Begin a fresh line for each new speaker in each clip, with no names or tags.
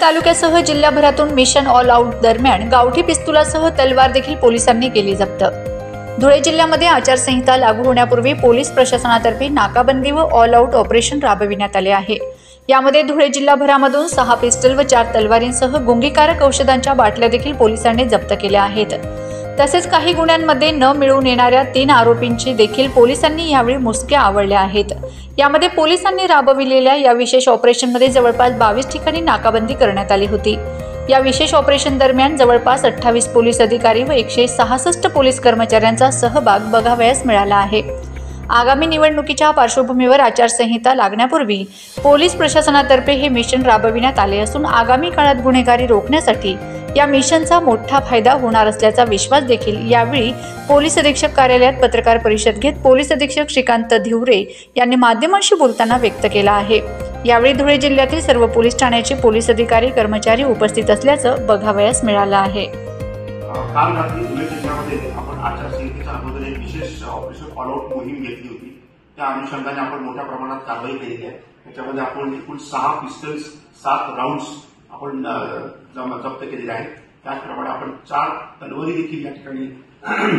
तालुक्यासह जिल्हाभरातून mission all out दरम्यान गावठी पिस्तुलासह तलवार देखील पोलिसांनी केली जप्त। धुळे जिल्ह्यामध्ये आचारसंहिता लागू होण्यापूर्वी पोलीस प्रशासनातर्फे नाकाबंदी व ऑल आउट ऑपरेशन राबविण्यात आले आहे। यामध्ये धुळे जिल्हाभरामधून 6 पिस्टल व 4 तलवारींसह गुंगीकारक औषधांच्या बाटल्या देखील पोलिसांनी जप्त केल्या आहेत। तसेच काही गुन्ह्यांमध्ये न मिळून येणाऱ्या 3 आरोपींची देखील पोलिसांनी यावेळी मुसक्या आवळल्या आहेत। यामध्ये पोलिसांनी राबविलेल्या या विशेष ऑपरेशनमध्ये जवळपास 22 ठिकाणी नाकाबंदी करण्यात आली होती। या विशेष ऑपरेशन दरम्यान जवळपास 28 पोलीस अधिकारी व 166 पोलीस कर्मचाऱ्यांचा सहभाग बघावयास मिळाला आहे। आगामी निवडणुकीच्या पार्श्वभूमीवर आचारसंहिता लागण्यापूर्वी पोलीस प्रशासनातर्फे हे मिशन राबविण्यात आले असून आगामी काळात गुन्हेगारी रोखण्यासाठी या मिशनचा मोठा फायदा होणार असल्याचा विश्वास देखील यावेळी पोलीस अधीक्षक कार्यालयात पत्रकार परिषद घेत पोलीस अधीक्षक श्रीकांत धिवरे यांनी माध्यमांशी बोलताना व्यक्त केला आहे। यावेळी धुळे जिल्ह्यातील सर्व पोलीस ठाण्याचे पोलीस अधिकारी कर्मचारी उपस्थित असल्याचं बघावयास मिळालं आहे।
काल रात्री धुळे जिल्ह्यामध्ये आपण आचारसंहितेच्या अगोदर एक विशेष ऑपरेशन ऑल आउट मोहीम घेतली होती। त्या अनुषंगाने आपण मोठ्या प्रमाणात कारवाई केली आहे। त्याच्यामध्ये आपण एकूण 6 पिस्टल्स 7 राऊंड्स आपण जप्त केलेले आहेत। त्याचप्रमाणे आपण 4 तलवारी देखील या ठिकाणी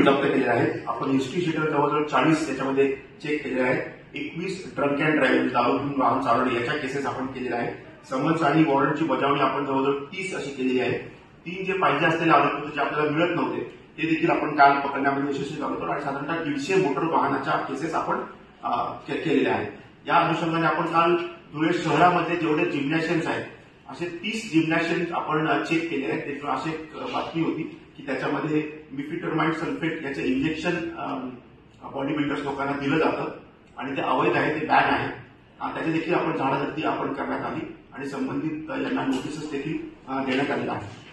जप्त केलेल्या आहेत। आपण हिस्ट्री शीटर जवळजवळ 40 त्याच्यामध्ये चेक केलेले आहेत। 21 ड्रंक अँड ड्राईव्ह दारू पिऊन वाहन चालवणे याच्या केसेस आपण केलेल्या आहेत। समन्स आणि वॉरंटची बजावणी आपण जवळजवळ 30 अशी केलेली आहे। 3 जे पाहिजे असलेले आरोपी जे आपल्याला मिळत नव्हते ते देखील आपण काल पकडण्यामध्ये यशस्वी झालो होतो आणि साधारणतः 150 मोटर वाहनाच्या केसेस आपण केलेल्या आहेत। या अनुषंगाने आपण काल धुळे शहरामध्ये जेवढे जिम्नॅशियन्स आहेत असे 30 जिम्नॅशियन्स आपण चेक केले आहेत। त्याची अशी बातमी होती की त्याच्यामध्ये मिफिटरमाइड सल्फेट याचं इंजेक्शन बॉडी बिल्डर्स लोकांना दिलं जातं आणि ते अवैध आहे, ते बॅन आहे। त्याची देखील आपण झाडाझडती आपण करण्यात आली आणि संबंधित यांना नोटीसेस देखील देण्यात आलेल्या आहेत।